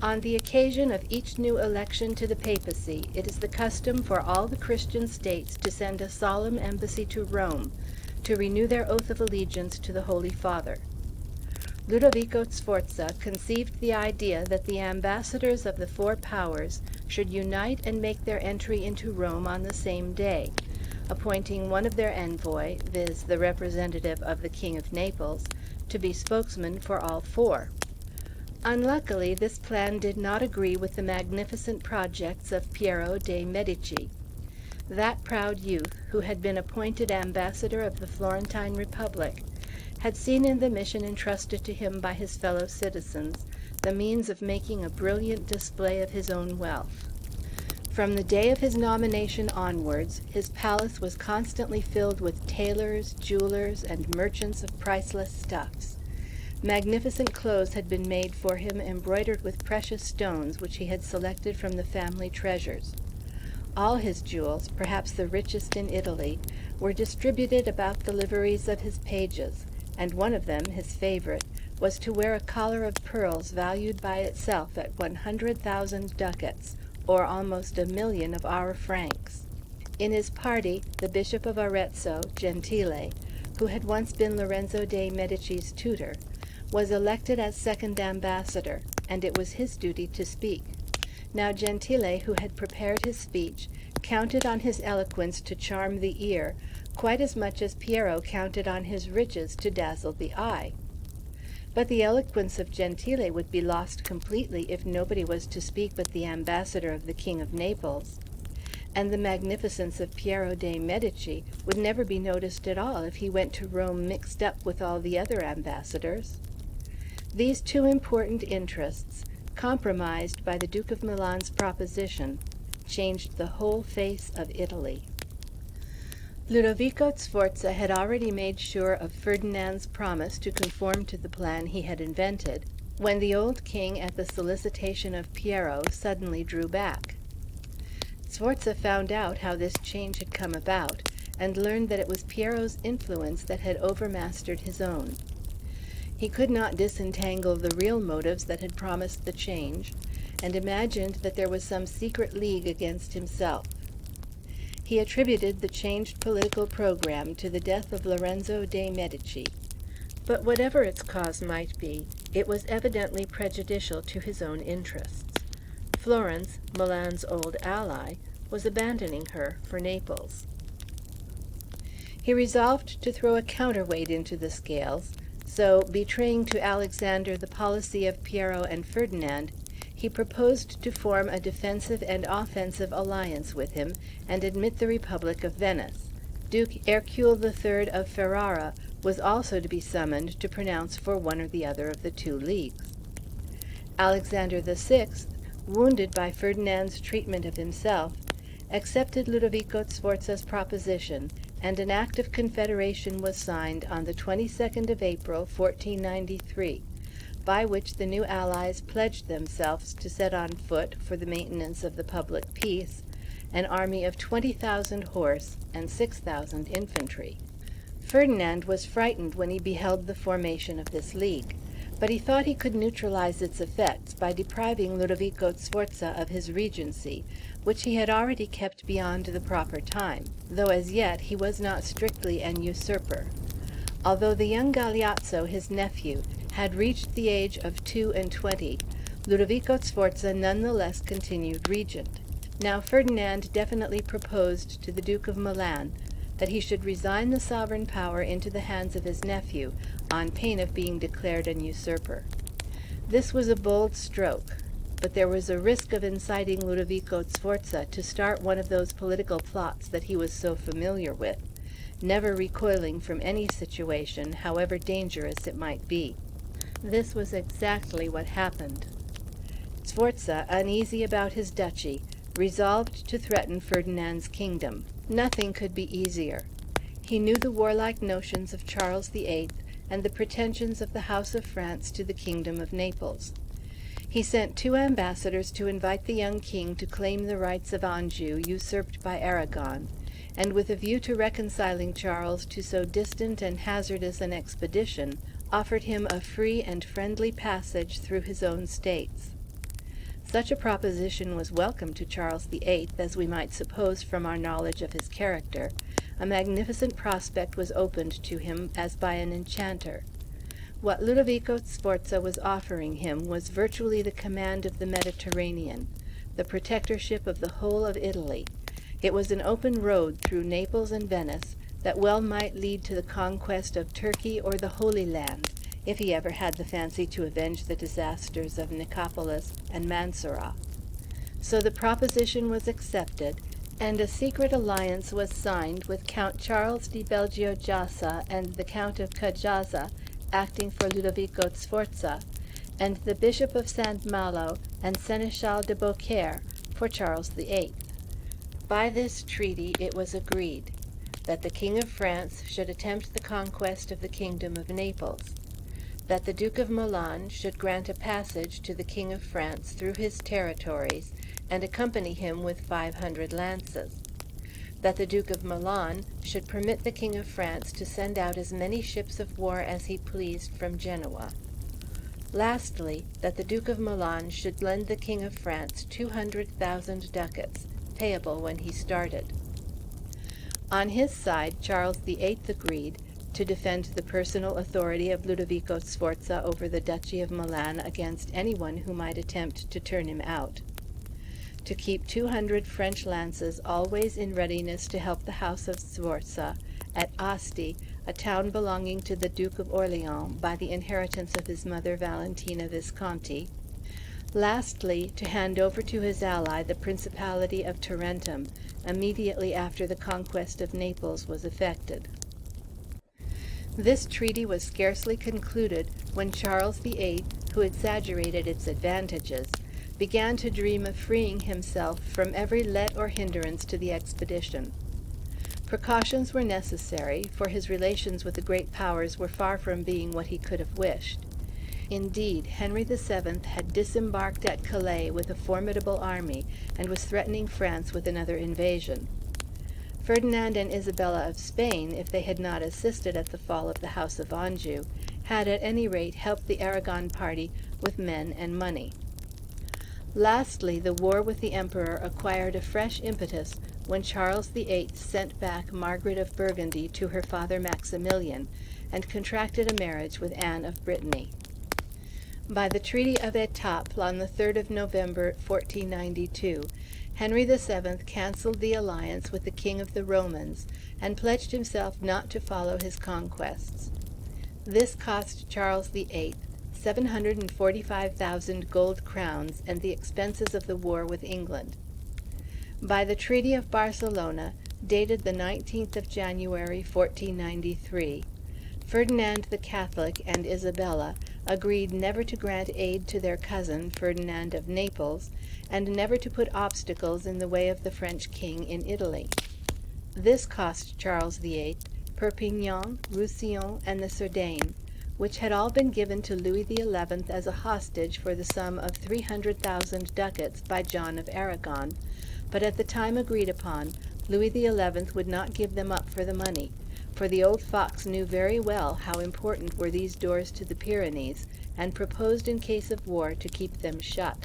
On the occasion of each new election to the papacy, it is the custom for all the Christian states to send a solemn embassy to Rome to renew their oath of allegiance to the Holy Father. Ludovico Sforza conceived the idea that the ambassadors of the four powers should unite and make their entry into Rome on the same day, appointing one of their envoy, viz., the representative of the King of Naples, to be spokesman for all four. Unluckily, this plan did not agree with the magnificent projects of Piero de' Medici. That proud youth, who had been appointed ambassador of the Florentine Republic, had seen in the mission entrusted to him by his fellow citizens the means of making a brilliant display of his own wealth. From the day of his nomination onwards, his palace was constantly filled with tailors, jewelers, and merchants of priceless stuffs. Magnificent clothes had been made for him, embroidered with precious stones which he had selected from the family treasures. All his jewels, perhaps the richest in Italy, were distributed about the liveries of his pages, and one of them, his favorite, was to wear a collar of pearls valued by itself at 100,000 ducats, or almost 1,000,000 of our francs. In his party, the Bishop of Arezzo, Gentile, who had once been Lorenzo de' Medici's tutor, was elected as second ambassador, and it was his duty to speak. Now Gentile, who had prepared his speech, counted on his eloquence to charm the ear, quite as much as Piero counted on his riches to dazzle the eye. But the eloquence of Gentile would be lost completely if nobody was to speak but the ambassador of the King of Naples, and the magnificence of Piero de' Medici would never be noticed at all if he went to Rome mixed up with all the other ambassadors. These two important interests, compromised by the Duke of Milan's proposition, changed the whole face of Italy. Ludovico Sforza had already made sure of Ferdinand's promise to conform to the plan he had invented, when the old king, at the solicitation of Piero, suddenly drew back. Sforza found out how this change had come about, and learned that it was Piero's influence that had overmastered his own. He could not disentangle the real motives that had promised the change, and imagined that there was some secret league against himself. He attributed the changed political program to the death of Lorenzo de' Medici. But whatever its cause might be, it was evidently prejudicial to his own interests. Florence, Milan's old ally, was abandoning her for Naples. He resolved to throw a counterweight into the scales, so, betraying to Alexander the policy of Piero and Ferdinand, he proposed to form a defensive and offensive alliance with him and admit the Republic of Venice. Duke Hercule III of Ferrara was also to be summoned to pronounce for one or the other of the two leagues. Alexander VI, wounded by Ferdinand's treatment of himself, accepted Ludovico Sforza's proposition, and an act of confederation was signed on the 22nd of April, 1493, by which the new allies pledged themselves to set on foot, for the maintenance of the public peace, an army of 20,000 horse and 6,000 infantry. Ferdinand was frightened when he beheld the formation of this league, but he thought he could neutralize its effects by depriving Ludovico Sforza of his regency, which he had already kept beyond the proper time, though as yet he was not strictly an usurper. Although the young Galeazzo, his nephew, had reached the age of 22, Ludovico Sforza none the less continued regent. Now Ferdinand definitely proposed to the Duke of Milan that he should resign the sovereign power into the hands of his nephew, on pain of being declared an usurper. This was a bold stroke, but there was a risk of inciting Ludovico Sforza to start one of those political plots that he was so familiar with, never recoiling from any situation, however dangerous it might be. This was exactly what happened. Sforza, uneasy about his duchy, resolved to threaten Ferdinand's kingdom. Nothing could be easier. He knew the warlike notions of Charles VIII and the pretensions of the House of France to the kingdom of Naples. He sent 2 ambassadors to invite the young king to claim the rights of Anjou usurped by Aragon, and with a view to reconciling Charles to so distant and hazardous an expedition, offered him a free and friendly passage through his own states. Such a proposition was welcome to Charles VIII, as we might suppose from our knowledge of his character. A magnificent prospect was opened to him as by an enchanter. What Ludovico Sforza was offering him was virtually the command of the Mediterranean, the protectorship of the whole of Italy. It was an open road through Naples and Venice that well might lead to the conquest of Turkey or the Holy Land, if he ever had the fancy to avenge the disasters of Nicopolis and Mansoura. So the proposition was accepted, and a secret alliance was signed with Count Charles di Belgio-Jassa and the Count of Cajazza, acting for Ludovico Sforza, and the Bishop of St. Malo and Seneschal de Beaucaire for Charles VIII. By this treaty it was agreed that the King of France should attempt the conquest of the kingdom of Naples, that the Duke of Milan should grant a passage to the King of France through his territories and accompany him with 500 lances, that the Duke of Milan should permit the King of France to send out as many ships of war as he pleased from Genoa. Lastly, that the Duke of Milan should lend the King of France 200,000 ducats, payable when he started. On his side, Charles VIII agreed to defend the personal authority of Ludovico Sforza over the Duchy of Milan against anyone who might attempt to turn him out, to keep 200 French lances always in readiness to help the house of Sforza at Asti, a town belonging to the Duke of Orleans by the inheritance of his mother Valentina Visconti. Lastly, to hand over to his ally the Principality of Tarentum immediately after the conquest of Naples was effected. This treaty was scarcely concluded when Charles VIII, who exaggerated its advantages, began to dream of freeing himself from every let or hindrance to the expedition. Precautions were necessary, for his relations with the great powers were far from being what he could have wished. Indeed, Henry VII had disembarked at Calais with a formidable army and was threatening France with another invasion. Ferdinand and Isabella of Spain, if they had not assisted at the fall of the House of Anjou, had at any rate helped the Aragon party with men and money. Lastly, the war with the Emperor acquired a fresh impetus when Charles VIII sent back Margaret of Burgundy to her father Maximilian and contracted a marriage with Anne of Brittany. By the Treaty of Étaples on the 3rd of November, 1492, Henry VII cancelled the alliance with the King of the Romans and pledged himself not to follow his conquests. This cost Charles VIII 745,000 gold crowns and the expenses of the war with England. By the Treaty of Barcelona, dated the 19th of January, 1493, Ferdinand the Catholic and Isabella agreed never to grant aid to their cousin, Ferdinand of Naples, and never to put obstacles in the way of the French king in Italy. This cost Charles VIII Perpignan, Roussillon, and the Cerdagne, which had all been given to Louis XI as a hostage for the sum of 300,000 ducats by John of Aragon, but at the time agreed upon, Louis XI would not give them up for the money, for the old fox knew very well how important were these doors to the Pyrenees, and proposed in case of war to keep them shut.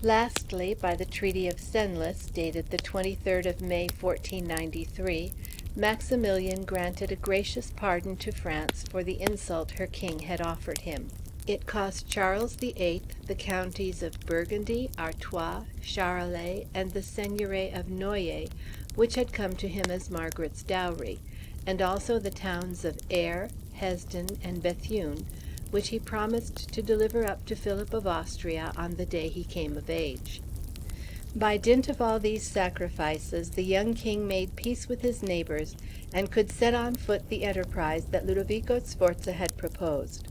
Lastly, by the Treaty of Senlis, dated the 23rd of May, 1493, Maximilian granted a gracious pardon to France for the insult her king had offered him. It cost Charles VIII the counties of Burgundy, Artois, Charolais, and the seigneury of Noyers, which had come to him as Margaret's dowry, and also the towns of Aire, Hesdin, and Bethune, which he promised to deliver up to Philip of Austria on the day he came of age. By dint of all these sacrifices, the young king made peace with his neighbors and could set on foot the enterprise that Ludovico Sforza had proposed.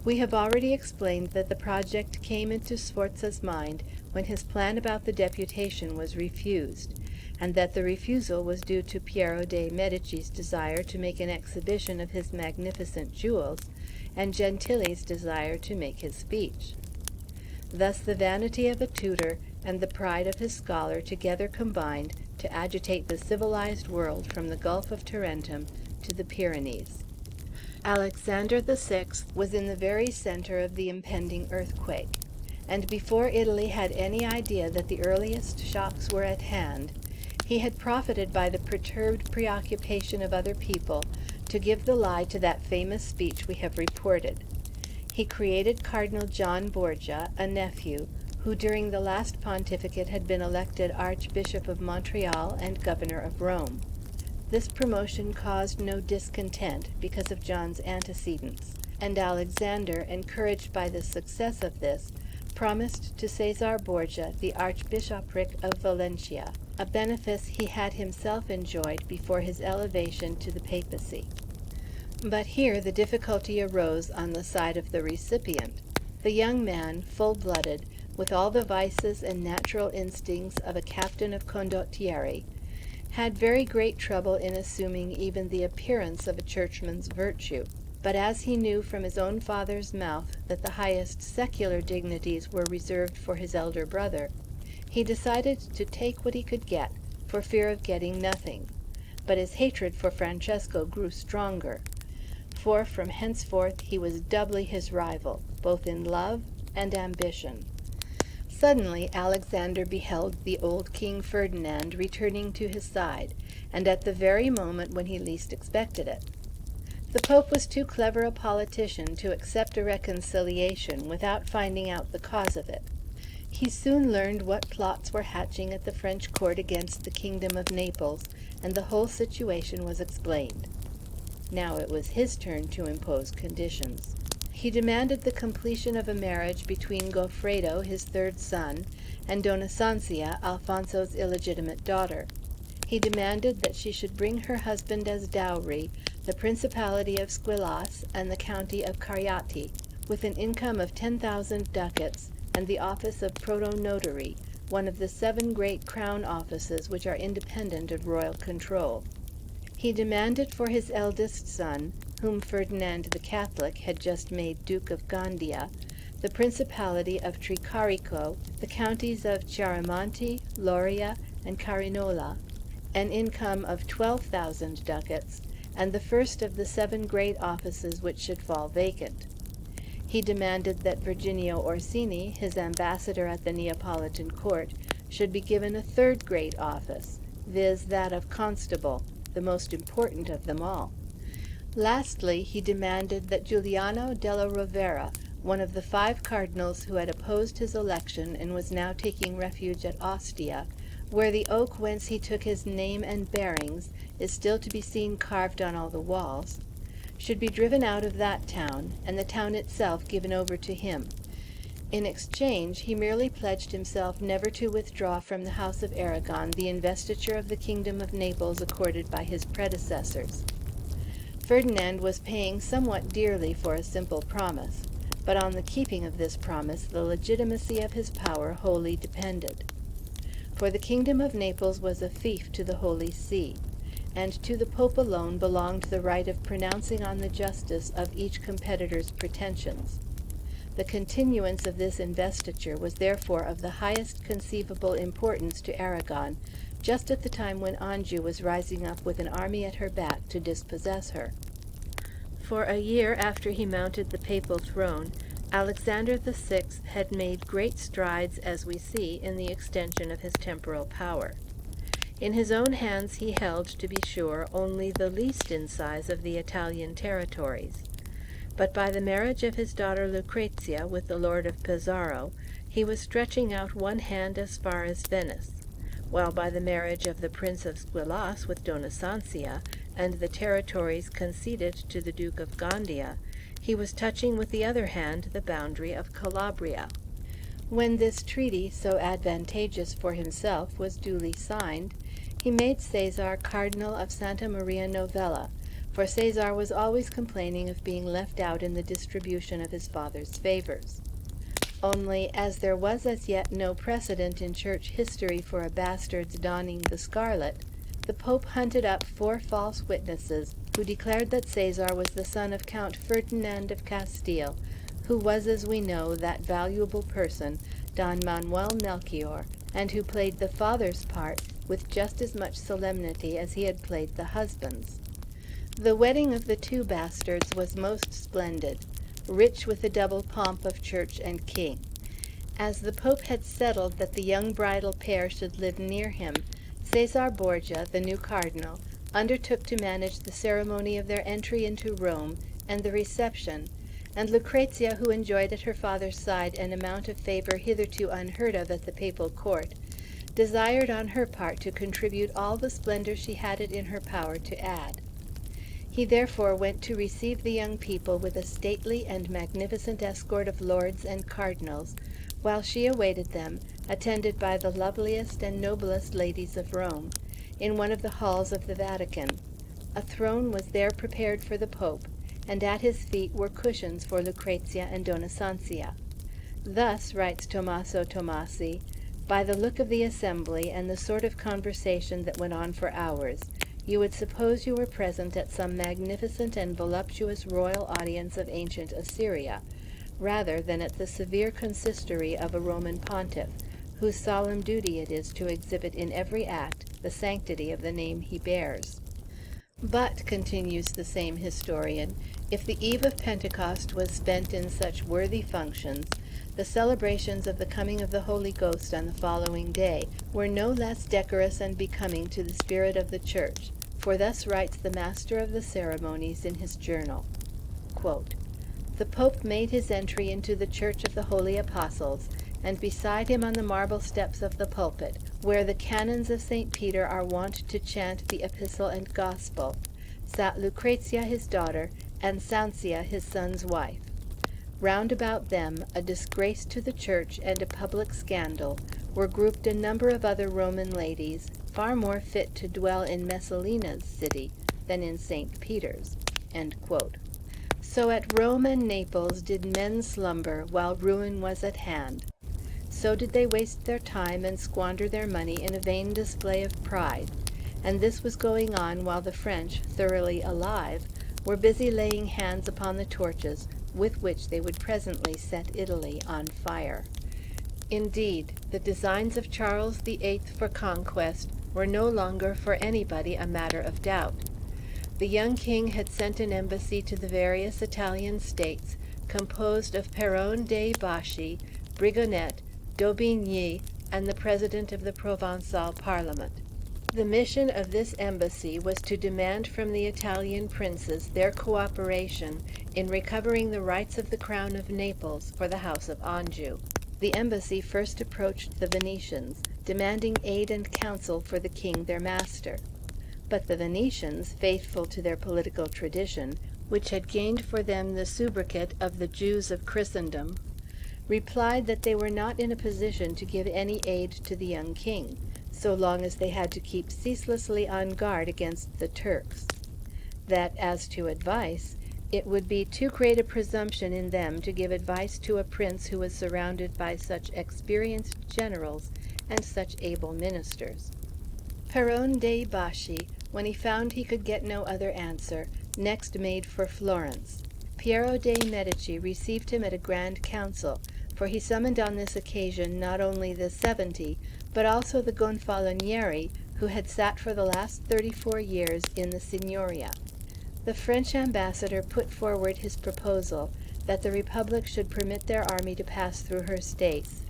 We have already explained that the project came into Sforza's mind when his plan about the deputation was refused, and that the refusal was due to Piero de' Medici's desire to make an exhibition of his magnificent jewels, and Gentili's desire to make his speech. Thus the vanity of a tutor and the pride of his scholar together combined to agitate the civilized world from the Gulf of Tarentum to the Pyrenees. Alexander VI was in the very center of the impending earthquake, and before Italy had any idea that the earliest shocks were at hand, he had profited by the perturbed preoccupation of other people to give the lie to that famous speech we have reported. He created Cardinal John Borgia, a nephew, who during the last pontificate had been elected Archbishop of Montreal and Governor of Rome. This promotion caused no discontent because of John's antecedents, and Alexander, encouraged by the success of this, promised to Caesar Borgia the Archbishopric of Valencia, a benefice he had himself enjoyed before his elevation to the papacy. But here the difficulty arose on the side of the recipient. The young man, full-blooded, with all the vices and natural instincts of a captain of condottieri, had very great trouble in assuming even the appearance of a churchman's virtue. But as he knew from his own father's mouth that the highest secular dignities were reserved for his elder brother, he decided to take what he could get, for fear of getting nothing. But his hatred for Francesco grew stronger, for from henceforth he was doubly his rival, both in love and ambition. Suddenly Alexander beheld the old King Ferdinand returning to his side, and at the very moment when he least expected it. The Pope was too clever a politician to accept a reconciliation without finding out the cause of it. He soon learned what plots were hatching at the French court against the kingdom of Naples, and the whole situation was explained. Now it was his turn to impose conditions. He demanded the completion of a marriage between Goffredo, his third son, and Dona Sanzia, Alfonso's illegitimate daughter. He demanded that she should bring her husband as dowry the Principality of Squillace and the County of Cariati, with an income of 10,000 ducats and the office of protonotary, one of the 7 great crown offices which are independent of royal control. He demanded for his eldest son, whom Ferdinand the Catholic had just made Duke of Gandia, the Principality of Tricarico, the counties of Chiaramonte, Loria, and Carinola, an income of 12,000 ducats, and the first of the 7 great offices which should fall vacant. He demanded that Virginio Orsini, his ambassador at the Neapolitan court, should be given a 3rd great office, viz. That of constable, the most important of them all. Lastly, he demanded that Giuliano della Rovera, one of the 5 cardinals who had opposed his election and was now taking refuge at Ostia, where the oak whence he took his name and bearings is still to be seen carved on all the walls, should be driven out of that town, and the town itself given over to him. In exchange, he merely pledged himself never to withdraw from the House of Aragon the investiture of the Kingdom of Naples accorded by his predecessors. Ferdinand was paying somewhat dearly for a simple promise, but on the keeping of this promise the legitimacy of his power wholly depended. For the Kingdom of Naples was a fief to the Holy See, and to the Pope alone belonged the right of pronouncing on the justice of each competitor's pretensions. The continuance of this investiture was therefore of the highest conceivable importance to Aragon, just at the time when Anjou was rising up with an army at her back to dispossess her. For a year after he mounted the papal throne, Alexander VI had made great strides, as we see, in the extension of his temporal power. In his own hands he held, to be sure, only the least in size of the Italian territories. But by the marriage of his daughter Lucrezia with the Lord of Pesaro, he was stretching out one hand as far as Venice, while by the marriage of the Prince of Squillace with Dona Sanzia, and the territories conceded to the Duke of Gandia, he was touching with the other hand the boundary of Calabria. When this treaty, so advantageous for himself, was duly signed, he made Caesar Cardinal of Santa Maria Novella, for Caesar was always complaining of being left out in the distribution of his father's favors. Only, as there was as yet no precedent in church history for a bastard's donning the scarlet, the Pope hunted up 4 false witnesses who declared that Caesar was the son of Count Ferdinand of Castile, who was, as we know, that valuable person, Don Manuel Melchior, and who played the father's part with just as much solemnity as he had played the husband's. The wedding of the 2 bastards was most splendid, rich with the double pomp of church and king, As the Pope had settled that the young bridal pair should live near him, Cesar Borgia, the new cardinal, undertook to manage the ceremony of their entry into Rome and the reception, and Lucrezia, who enjoyed at her father's side an amount of favor hitherto unheard of at the papal court, desired on her part to contribute all the splendor she had it in her power to add. He therefore went to receive the young people with a stately and magnificent escort of lords and cardinals, while she awaited them, attended by the loveliest and noblest ladies of Rome, in one of the halls of the Vatican. A throne was there prepared for the Pope, and at his feet were cushions for Lucrezia and Dona Sanzia. Thus, writes Tommaso Tommasi, by the look of the assembly and the sort of conversation that went on for hours, you would suppose you were present at some magnificent and voluptuous royal audience of ancient Assyria, rather than at the severe consistory of a Roman pontiff, whose solemn duty it is to exhibit in every act the sanctity of the name he bears. But, continues the same historian, if the eve of Pentecost was spent in such worthy functions, the celebrations of the coming of the Holy Ghost on the following day were no less decorous and becoming to the spirit of the Church, for thus writes the master of the ceremonies in his journal, quote, "The Pope made his entry into the Church of the Holy Apostles, and beside him on the marble steps of the pulpit, where the canons of St. Peter are wont to chant the Epistle and Gospel, sat Lucrezia his daughter, and Sanzia his son's wife. Round about them, a disgrace to the Church and a public scandal, were grouped a number of other Roman ladies, far more fit to dwell in Messalina's city than in St. Peter's." End quote. So at Rome and Naples did men slumber while ruin was at hand. So did they waste their time and squander their money in a vain display of pride, and this was going on while the French, thoroughly alive, were busy laying hands upon the torches with which they would presently set Italy on fire. Indeed, the designs of Charles VIII for conquest were no longer for anybody a matter of doubt. The young king had sent an embassy to the various Italian states, composed of Peron dei Baschi, Brigonnet, d'Aubigny, and the president of the Provençal Parliament. The mission of this embassy was to demand from the Italian princes their cooperation in recovering the rights of the crown of Naples for the House of Anjou. The embassy first approached the Venetians, demanding aid and counsel for the king their master. But the Venetians, faithful to their political tradition, which had gained for them the sobriquet of the Jews of Christendom, replied that they were not in a position to give any aid to the young king, so long as they had to keep ceaselessly on guard against the Turks; that as to advice, it would be too great a presumption in them to give advice to a prince who was surrounded by such experienced generals and such able ministers. Peron dei Baschi, when he found he could get no other answer, next made for Florence. Piero dei Medici received him at a grand council, for he summoned on this occasion not only the 70, but also the Gonfalonieri, who had sat for the last 34 years in the Signoria. The French ambassador put forward his proposal that the Republic should permit their army to pass through her states,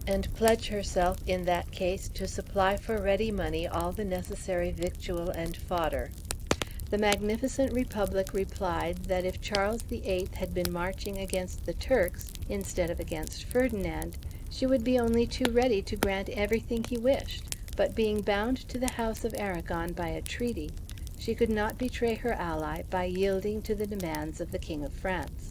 and pledge herself in that case to supply for ready money all the necessary victual and fodder. The magnificent Republic replied that if Charles VIII had been marching against the Turks instead of against Ferdinand, she would be only too ready to grant everything he wished, but being bound to the House of Aragon by a treaty, she could not betray her ally by yielding to the demands of the King of France.